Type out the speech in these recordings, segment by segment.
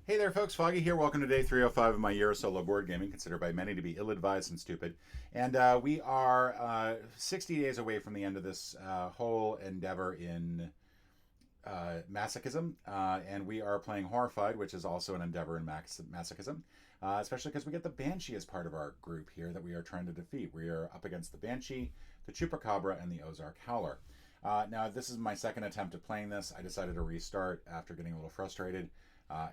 Hey there, folks. Foggy here. Welcome to day 305 of my year of solo board gaming, considered by many to be ill-advised and stupid. And we are 60 days away from the end of this whole endeavor in masochism, and we are playing Horrified, which is also an endeavor in masochism, especially because we get the Banshee as part of our group here that we are trying to defeat. We are up against the Banshee, the Chupacabra, and the Ozark Howler. Now, this is my second attempt at playing this. I decided to restart after getting a little frustrated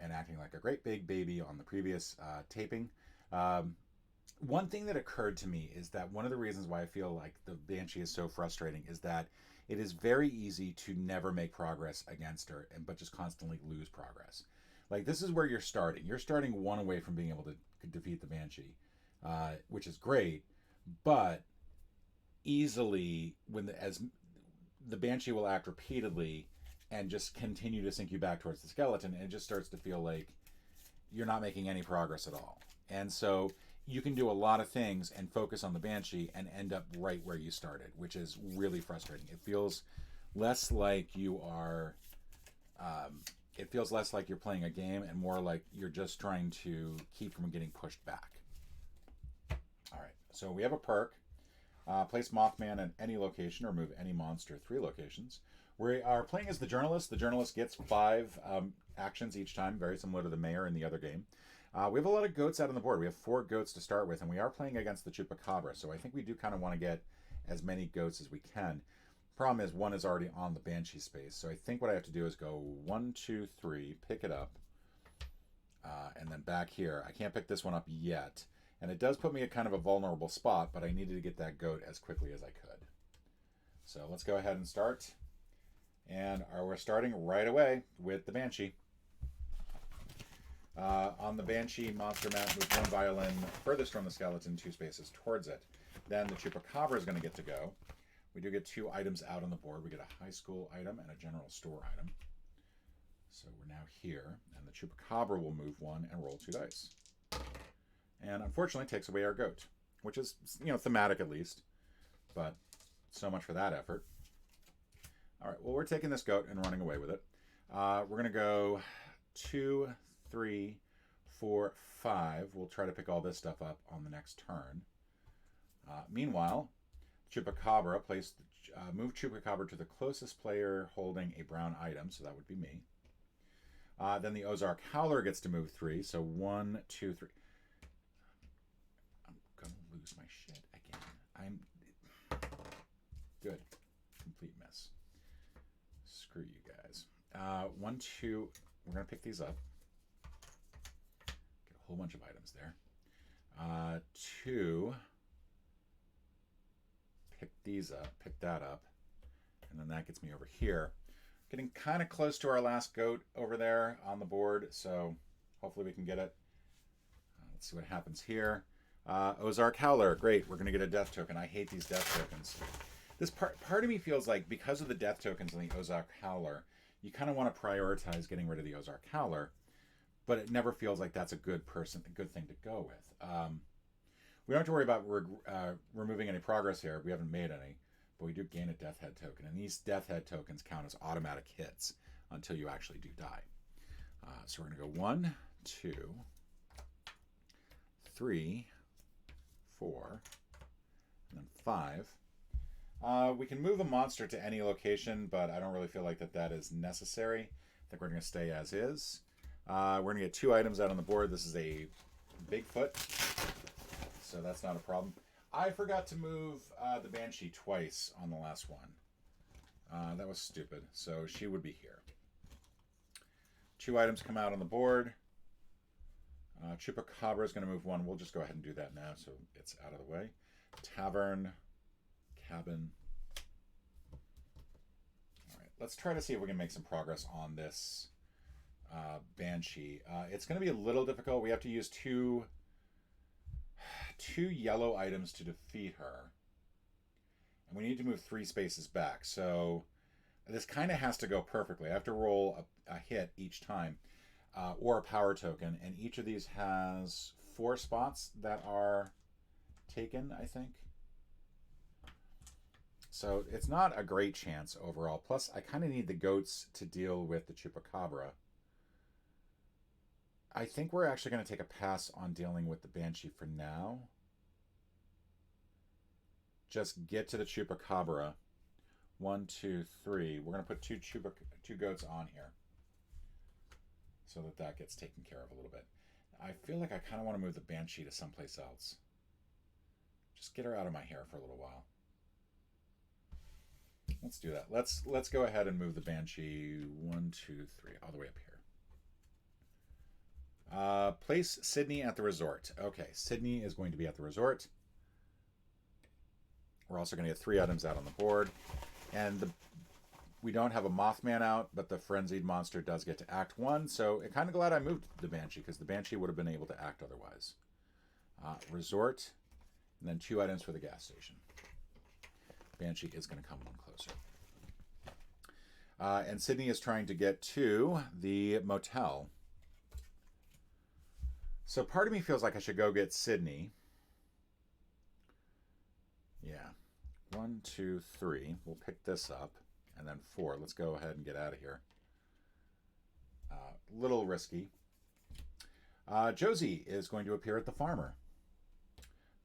and acting like a great big baby on the previous taping. One thing that occurred to me is that one of the reasons why I feel like the Banshee is so frustrating is that it is very easy to never make progress against her, but just constantly lose progress. Like, this is where you're starting. You're starting one away from being able to defeat the Banshee, which is great, but easily as the Banshee will act repeatedly and just continue to sink you back towards the skeleton, and it just starts to feel like you're not making any progress at all. And so you can do a lot of things and focus on the Banshee and end up right where you started, which is really frustrating. It feels less like you are it feels less like you're playing a game and more like you're just trying to keep from getting pushed back. All right, so we have a perk. Place Mothman at any location or move any monster 3 locations. We are playing as the journalist. The journalist gets 5 actions each time, very similar to the mayor in the other game. We have a lot of goats out on the board. We have 4 goats to start with, and we are playing against the Chupacabra, so I think we do kind of want to get as many goats as we can. Problem is, 1 is already on the Banshee space, so I think what I have to do is go 1, 2, 3, pick it up, and then back here. I can't pick this one up yet, and it does put me at kind of a vulnerable spot, but I needed to get that goat as quickly as I could. So let's go ahead and start. And we're starting right away with the Banshee. On the Banshee monster map, move 1 violin furthest from the skeleton 2 spaces towards it. Then the Chupacabra is going to get to go. We do get 2 items out on the board. We get a high school item and a general store item. So we're now here, and the Chupacabra will move 1 and roll 2 dice. And unfortunately takes away our goat, which is, thematic at least, but so much for that effort. All right, well, we're taking this goat and running away with it. We're going to go 2, 3, 4, 5. We'll try to pick all this stuff up on the next turn. Meanwhile, Chupacabra, move Chupacabra to the closest player holding a brown item, so that would be me. Then the Ozark Howler gets to move 3, so 1, 2, 3. I'm going to lose my shit again. I'm good. Complete miss. Screw you guys. 1, 2. We're going to pick these up. Get a whole bunch of items there. 2. Pick these up. Pick that up. And then that gets me over here. Getting kind of close to our last goat over there on the board. So hopefully we can get it. Let's see what happens here. Ozark Howler. Great. We're going to get a death token. I hate these death tokens. This part of me feels like because of the death tokens in the Ozark Howler, you kind of want to prioritize getting rid of the Ozark Howler, but it never feels like that's a good thing to go with. We don't have to worry about removing any progress here. We haven't made any, but we do gain a death head token, and these death head tokens count as automatic hits until you actually do die. So we're going to go 1, 2, 3, 4, and then 5. We can move a monster to any location, but I don't really feel like that is necessary. I think we're going to stay as is. We're going to get 2 items out on the board. This is a Bigfoot, so that's not a problem. I forgot to move the Banshee twice on the last one. That was stupid, so she would be here. 2 items come out on the board. Chupacabra is going to move 1. We'll just go ahead and do that now so it's out of the way. Tavern. Cabin. All right, let's try to see if we can make some progress on this Banshee. It's going to be a little difficult. We have to use two yellow items to defeat her, and we need to move 3 spaces back. So this kind of has to go perfectly. I have to roll a hit each time, or a power token, and each of these has 4 spots that are taken, I think. So it's not a great chance overall. Plus, I kind of need the goats to deal with the Chupacabra. I think we're actually going to take a pass on dealing with the Banshee for now. Just get to the Chupacabra. 1, 2, 3. We're going to put two goats on here so that that gets taken care of a little bit. I feel like I kind of want to move the Banshee to someplace else. Just get her out of my hair for a little while. Let's do that. Let's go ahead and move the Banshee 1, 2, 3 all the way up here. Place Sydney at the resort. Okay, Sydney is going to be at the resort. We're also going to get 3 items out on the board. And we don't have a Mothman out, but the Frenzied Monster does get to act 1. So I'm kind of glad I moved the Banshee, because the Banshee would have been able to act otherwise. Resort, and then 2 items for the gas station. Banshee is going to come one closer. And Sydney is trying to get to the motel. So part of me feels like I should go get Sydney. Yeah. 1, 2, 3. We'll pick this up. And then 4. Let's go ahead and get out of here. Little risky. Josie is going to appear at the farmer.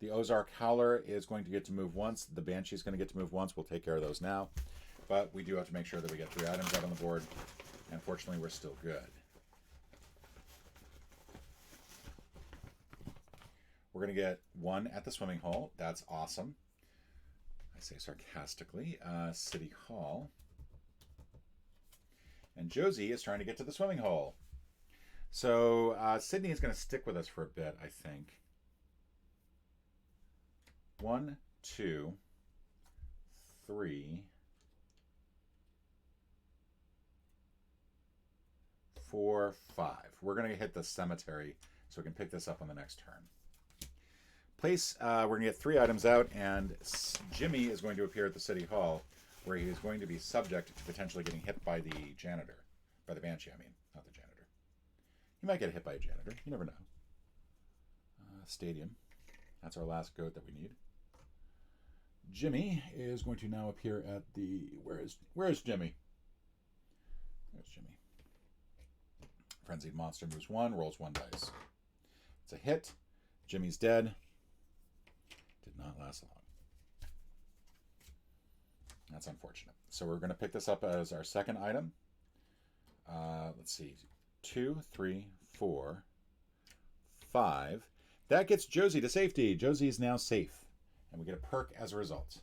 The Ozark Howler is going to get to move once. The Banshee is going to get to move once. We'll take care of those now. But we do have to make sure that we get 3 items out on the board. And fortunately, we're still good. We're going to get 1 at the swimming hole. That's awesome. I say sarcastically. City Hall. And Josie is trying to get to the swimming hole. So Sydney is going to stick with us for a bit, I think. 1, 2, 3, 4, 5. We're going to hit the cemetery so we can pick this up on the next turn. Place, we're going to get 3 items out, and Jimmy is going to appear at the City Hall, where he is going to be subject to potentially getting hit by the janitor. By the Banshee, I mean, not the janitor. He might get hit by a janitor. You never know. Stadium. That's our last goat that we need. Jimmy is going to now appear at the... Where is Jimmy? There's Jimmy. Frenzied Monster moves 1, rolls 1 dice. It's a hit. Jimmy's dead. Did not last long. That's unfortunate. So we're going to pick this up as our second item. Let's see. 2, 3, 4, 5. That gets Josie to safety. Josie is now safe. And we get a perk as a result.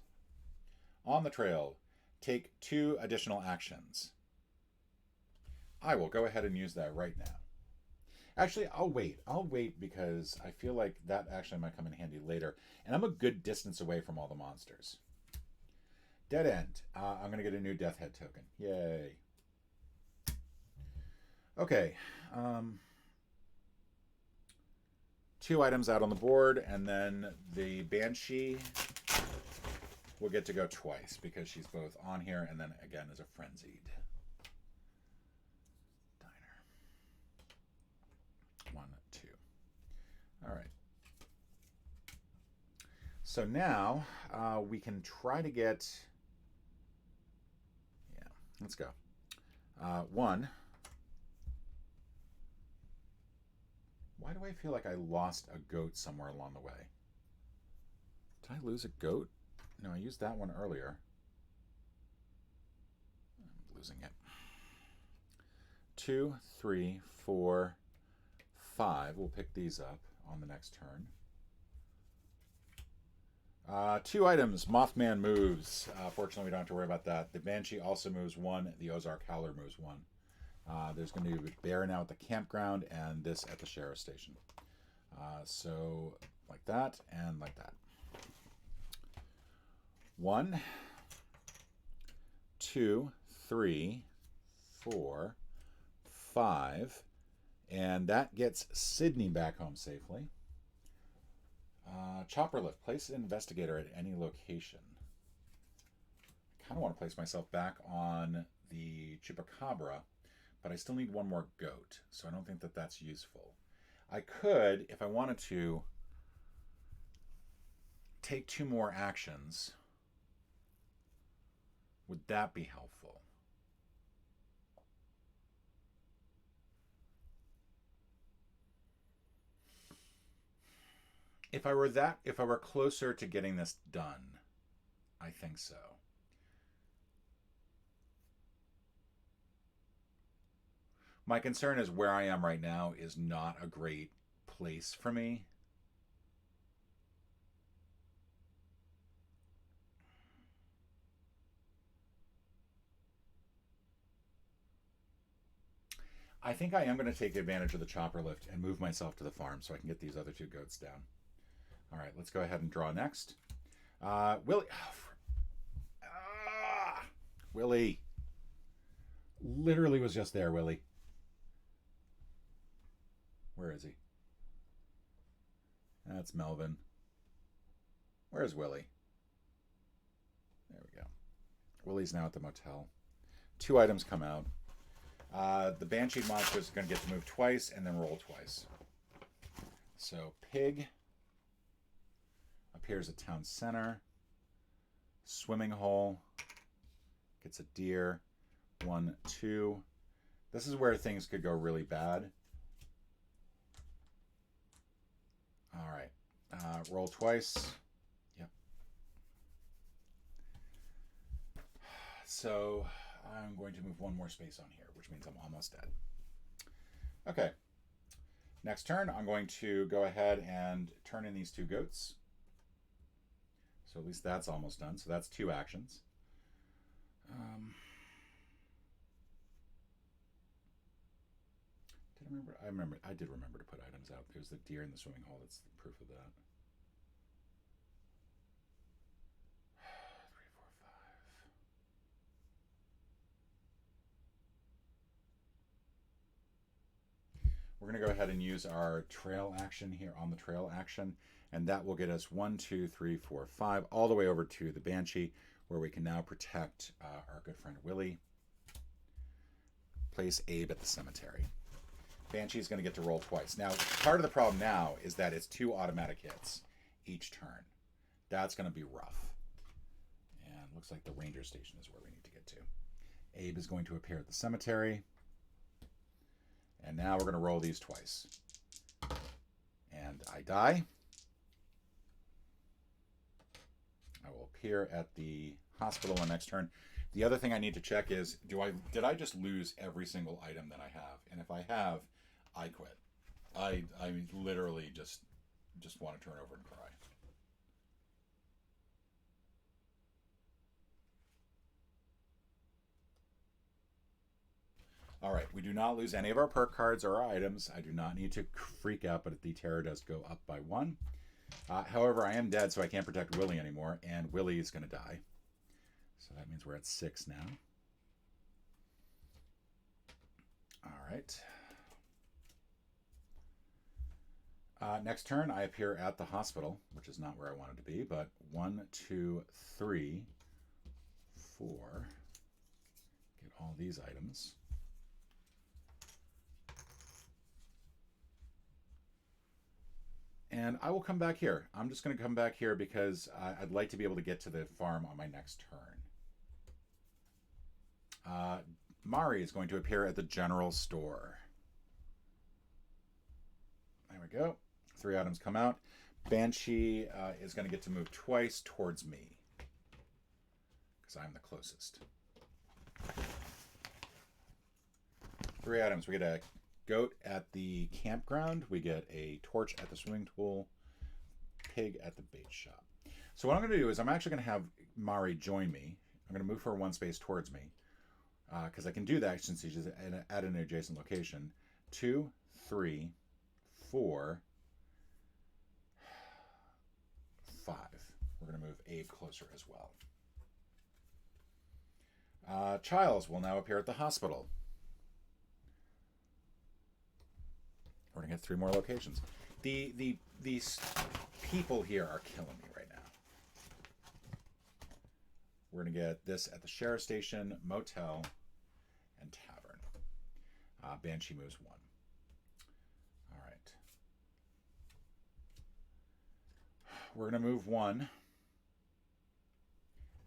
On the trail, take 2 additional actions. I will go ahead and use that right now. Actually, I'll wait. I'll wait because I feel like that actually might come in handy later. And I'm a good distance away from all the monsters. Dead end. I'm going to get a new Death Head token. Yay. Okay. 2 items out on the board, and then the Banshee will get to go twice because she's both on here and then again is a frenzied. Diner. 1, 2. All right. So now we can try to get... Yeah, let's go. 1. Why do I feel like I lost a goat somewhere along the way? Did I lose a goat? No, I used that one earlier. I'm losing it. 2, 3, 4, 5. We'll pick these up on the next turn. 2 items. Mothman moves. Fortunately, we don't have to worry about that. The Banshee also moves 1. The Ozark Howler moves 1. There's going to be a bear now at the campground and this at the sheriff's station. So like that and like that. 1, 2, 3, 4, 5. And that gets Sydney back home safely. Chopper lift. Place an investigator at any location. I kind of want to place myself back on the Chupacabra, but I still need 1 more goat, so I don't think that that's useful. I could, if I wanted to, take 2 more actions. Would that be helpful? If I were closer to getting this done, I think so. My concern is where I am right now is not a great place for me. I think I am going to take advantage of the chopper lift and move myself to the farm so I can get these other two goats down. All right, let's go ahead and draw next. Willie. Willie. Literally was just there, Willie. Where is he? That's Melvin. Where's Willie? There we go. Willie's now at the motel. 2 items come out. The Banshee monster is going to get to move twice and then roll twice. So pig appears at town center. Swimming hole gets a deer. 1, 2. This is where things could go really bad. All right. Roll twice. Yep. So I'm going to move 1 more space on here, which means I'm almost dead. Okay. Next turn, I'm going to go ahead and turn in these 2 goats. So at least that's almost done. So that's 2 actions. I did remember to put items out. There's the deer in the swimming hole. That's the proof of that. 3, 4, 5. We're going to go ahead and use our trail action here on the trail action, and that will get us 1, 2, 3, 4, 5, all the way over to the Banshee, where we can now protect our good friend Willie. Place Abe at the cemetery. Banshee is going to get to roll twice. Now, part of the problem now is that it's 2 automatic hits each turn. That's going to be rough. And looks like the ranger station is where we need to get to. Abe is going to appear at the cemetery. And now we're going to roll these twice. And I die. I will appear at the hospital on next turn. The other thing I need to check is, did I just lose every single item that I have? And if I have, I quit. I literally just want to turn over and cry. All right, we do not lose any of our perk cards or our items. I do not need to freak out, but the terror does go up by 1. However, I am dead, so I can't protect Willie anymore, and Willie is going to die. So that means we're at 6 now. All right. Next turn, I appear at the hospital, which is not where I wanted to be, but 1, 2, 3, 4. Get all these items. And I will come back here. I'm just going to come back here because I'd like to be able to get to the farm on my next turn. Mari is going to appear at the general store. There we go. 3 items come out. Banshee is going to get to move twice towards me because I'm the closest. 3 items. We get a goat at the campground. We get a torch at the swimming pool. Pig at the bait shop. So what I'm going to do is I'm actually going to have Mari join me. I'm going to move her 1 space towards me because I can do that since she's at an adjacent location. 2, 3, 4, 5. We're going to move Abe closer as well. Childs will now appear at the hospital. We're going to get 3 more locations. These people here are killing me right now. We're going to get this at the sheriff's station, motel, and tavern. Banshee moves 1. All right. We're going to move 1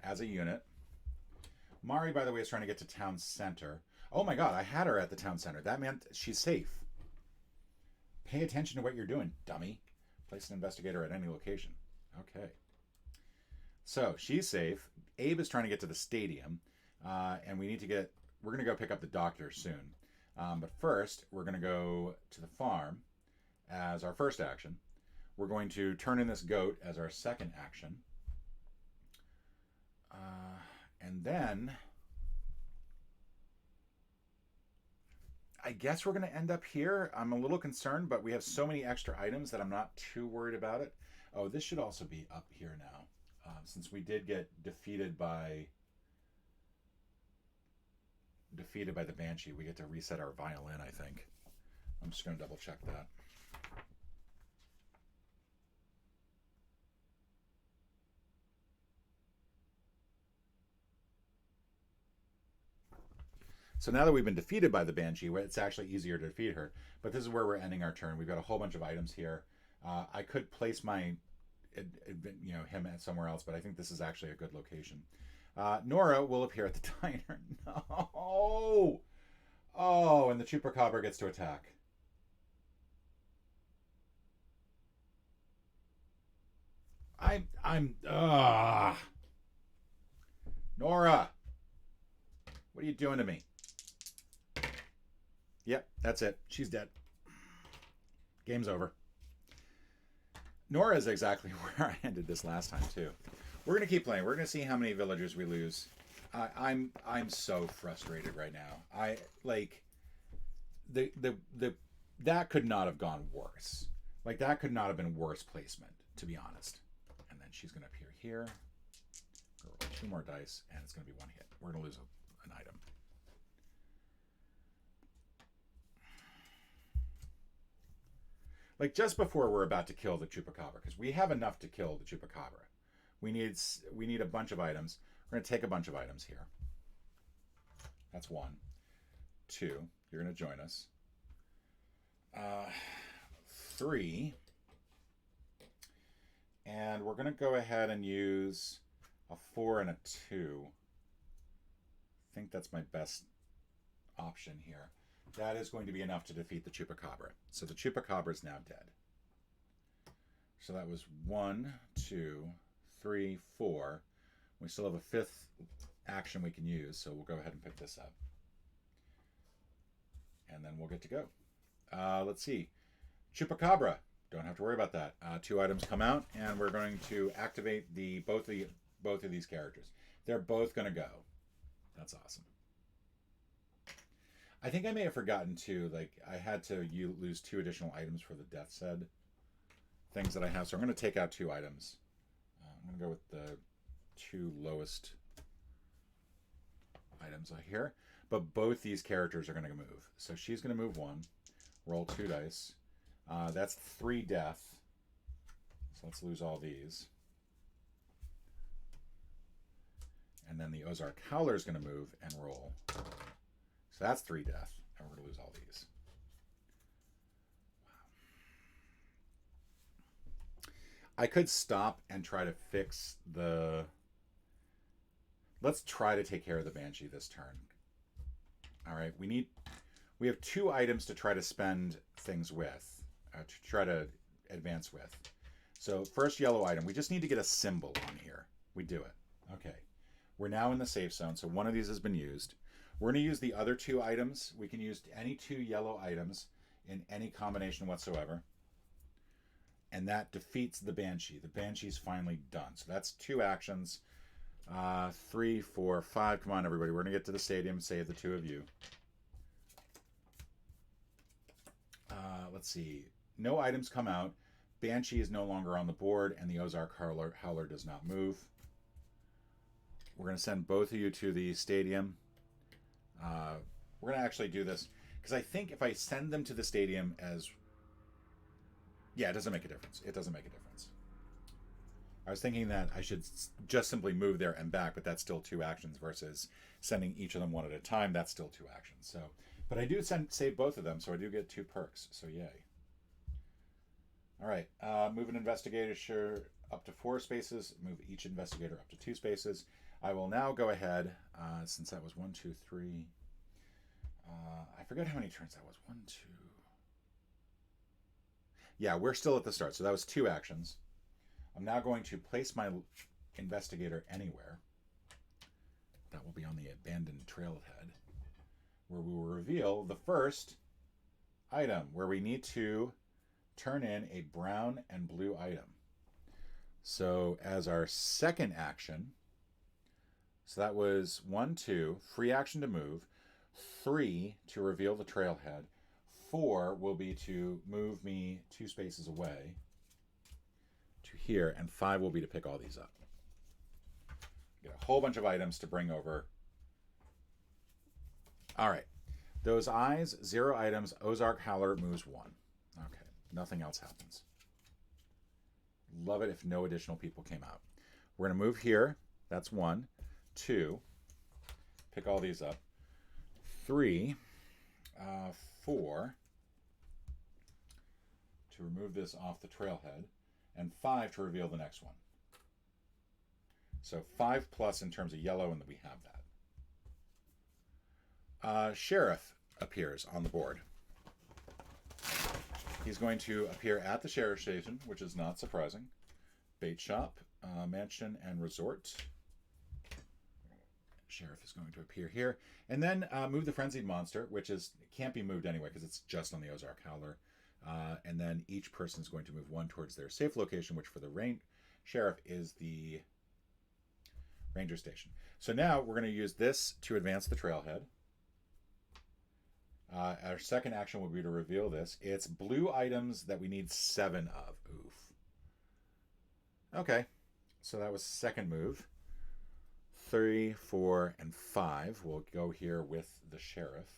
as a unit. Mari, by the way, is trying to get to town center. Oh my god, I had her at the town center. That meant she's safe. Pay attention to what you're doing, dummy. Place an investigator at any location. Okay. So she's safe. Abe is trying to get to the stadium, and we're going to go pick up the doctor soon. But first, we're going to go to the farm as our first action. We're going to turn in this goat as our second action. And then I guess we're going to end up here. I'm a little concerned, but we have so many extra items that I'm not too worried about it. Oh, this should also be up here now. Since we did get defeated by the Banshee, we get to reset our violin, I think. I'm just going to double check that. So now that we've been defeated by the Banshee, it's actually easier to defeat her. But this is where we're ending our turn. We've got a whole bunch of items here. I could place him at somewhere else, but I think this is actually a good location. Nora will appear at the diner. No! Oh, and the Chupacabra gets to attack. Nora! What are you doing to me? Yep, that's it. She's dead. Game's over. Nora is exactly where I ended this last time too. We're gonna keep playing. We're gonna see how many villagers we lose. I'm so frustrated right now. I like that could not have gone worse. Like that could not have been worse placement, to be honest. And then she's gonna appear here. Roll 2 more dice, and it's gonna be 1 hit. We're gonna lose an item. Like just before we're about to kill the Chupacabra, because we have enough to kill the Chupacabra. We need a bunch of items. We're going to take a bunch of items here. That's 1. 2. You're going to join us. 3. And we're going to go ahead and use a 4 and a 2. I think that's my best option here. That is going to be enough to defeat the Chupacabra. So the Chupacabra is now dead. So that was 1, 2, 3, 4. We still have a 5th action we can use, so we'll go ahead and pick this up. And then we'll get to go. Let's see. Chupacabra. Don't have to worry about that. 2 items come out, and we're going to activate both of these characters. They're both going to go. That's awesome. I think I may have forgotten too, like I had to lose 2 additional items for the Death's Head things that I have. So I'm going to take out 2 items. I'm going to go with the 2 lowest items here. But both these characters are going to move. So she's going to move 1. Roll 2 dice. That's 3 death. So let's lose all these. And then the Ozark Howler is going to move and roll. So that's 3 death, and we're going to lose all these. Wow. I could stop and try to fix the... Let's try to take care of the Banshee this turn. All right, we have 2 items to try to spend things with, to try to advance with. So first yellow item, we just need to get a symbol on here. We do it. Okay, we're now in the safe zone, so one of these has been used. We're going to use the other 2 items. We can use any 2 yellow items in any combination whatsoever. And that defeats the Banshee. The Banshee's finally done. So that's 2 actions. 3, 4, 5. Come on, everybody. We're going to get to the stadium and save the 2 of you. Let's see. No items come out. Banshee is no longer on the board, and the Ozark Howler does not move. We're going to send both of you to the stadium. We're going to actually do this because I think if I send them to the stadium as... Yeah, it doesn't make a difference. It doesn't make a difference. I was thinking that I should just simply move there and back, but that's still 2 actions versus sending each of them 1 at a time. That's still 2 actions. So, but I do save both of them, so I do get 2 perks. So yay. All right, move an investigator up to 4 spaces. Move each investigator up to 2 spaces. I will now go ahead, since that was 1, 2, 3. I forget how many turns that was. 1, 2. Yeah, we're still at the start. So that was 2 actions. I'm now going to place my investigator anywhere. That will be on the abandoned trailhead, where we will reveal the first item, where we need to turn in a brown and blue item. So as our second action, so that was 1, 2, free action to move, 3 to reveal the trailhead, 4 will be to move me 2 spaces away to here, and 5 will be to pick all these up. Get a whole bunch of items to bring over. All right. Those eyes, 0 items. Ozark Howler moves 1. Okay. Nothing else happens. Love it if no additional people came out. We're going to move here. That's 1. 2. Pick all these up. 3. 4. To remove this off the trailhead. And 5 to reveal the next one. So 5 plus in terms of yellow, and we have that. Sheriff appears on the board. He's going to appear at the sheriff station, which is not surprising. Bait shop, mansion, and resort. Sheriff is going to appear here. And then move the frenzied monster, which can't be moved anyway because it's just on the Ozark Howler. And then each person is going to move 1 towards their safe location, which for the sheriff is the ranger station. So now we're going to use this to advance the trailhead. Our second action will be to reveal this. It's blue items that we need 7 of. Oof. Okay. So that was second move. 3, 4, and 5 will go here with the sheriff.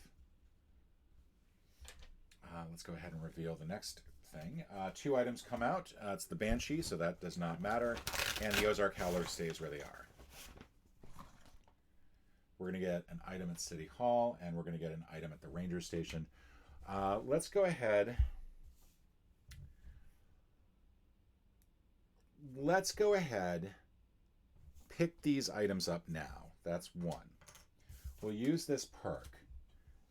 Let's go ahead and reveal the next thing. 2 items come out. It's the Banshee, so that does not matter. And the Ozark Howler stays where they are. We're going to get an item at City Hall, and we're going to get an item at the Ranger Station. Let's go ahead. Pick these items up now. That's 1. We'll use this perk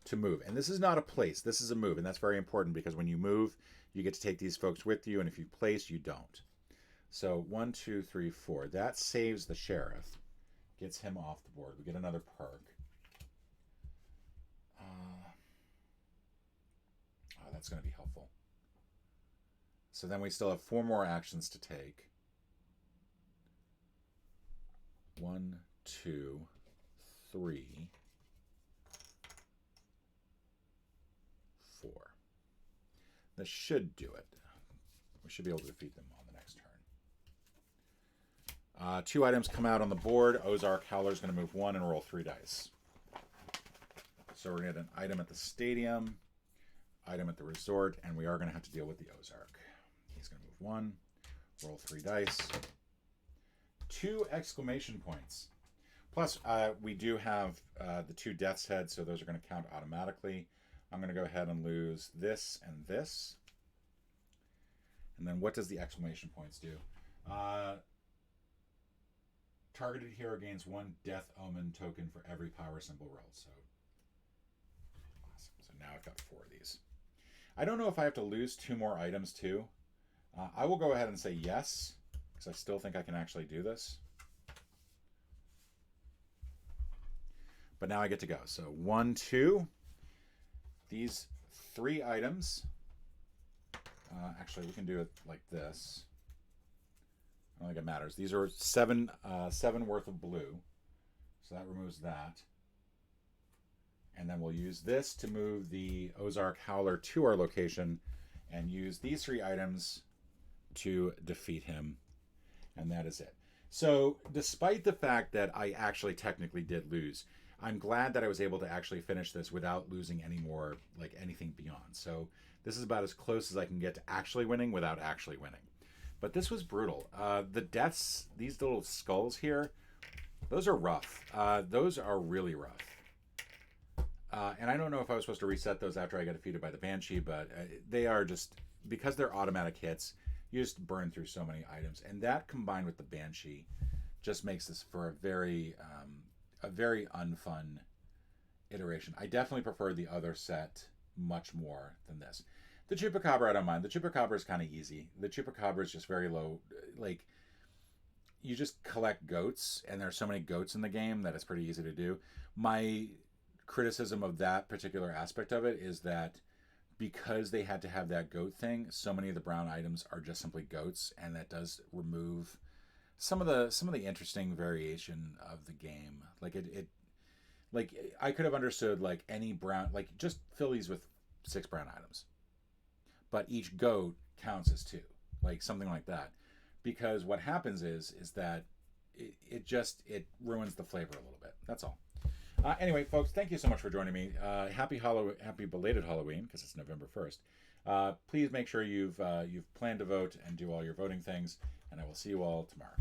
to move. And this is not a place. This is a move, and that's very important because when you move, you get to take these folks with you, and if you place, you don't. So 1, 2, 3, 4. That saves the sheriff. Gets him off the board. We get another perk. That's going to be helpful. So then we still have 4 more actions to take. 1, 2, 3, 4. This should do it. We should be able to defeat them on the next turn. 2 items come out on the board. Ozark Howler is going to move 1 and roll 3 dice. So we're going to get an item at the stadium, item at the resort, and we are going to have to deal with the Ozark. He's going to move 1, roll 3 dice. 2 exclamation points. Plus, we do have the 2 death's heads, so those are going to count automatically. I'm going to go ahead and lose this and this. And then what does the exclamation points do? Targeted hero gains 1 Death Omen token for every power symbol roll. So, awesome. So now I've got 4 of these. I don't know if I have to lose 2 more items too. I will go ahead and say yes, because I still think I can actually do this. But now I get to go. So 1, 2. These 3 items. Actually, we can do it like this. I don't think it matters. These are 7 worth of blue. So that removes that. And then we'll use this to move the Ozark Howler to our location and use these 3 items to defeat him. And that is it. So despite the fact that I actually technically did lose, I'm glad that I was able to actually finish this without losing any more, like anything beyond. So this is about as close as I can get to actually winning without actually winning. But this was brutal. The deaths, these little skulls here, those are rough. Those are really rough. And I don't know if I was supposed to reset those after I got defeated by the Banshee, but they are just, because they're automatic hits, you just burn through so many items. And that combined with the Banshee just makes this for a very unfun iteration. I definitely prefer the other set much more than this. The chupacabra I don't mind. The chupacabra is kind of easy. The chupacabra is just very low. Like, you just collect goats, and there's so many goats in the game that it's pretty easy to do. My criticism of that particular aspect of it is that because they had to have that goat thing, so many of the brown items are just simply goats, and that does remove some of the interesting variation of the game. Like like I could have understood like any brown, like just fillies with 6 brown items, but each goat counts as 2, like something like that. Because what happens is that it ruins the flavor a little bit. That's all. Anyway, folks, thank you so much for joining me. Happy belated Halloween, because it's November 1st. Please make sure you've planned to vote and do all your voting things, and I will see you all tomorrow.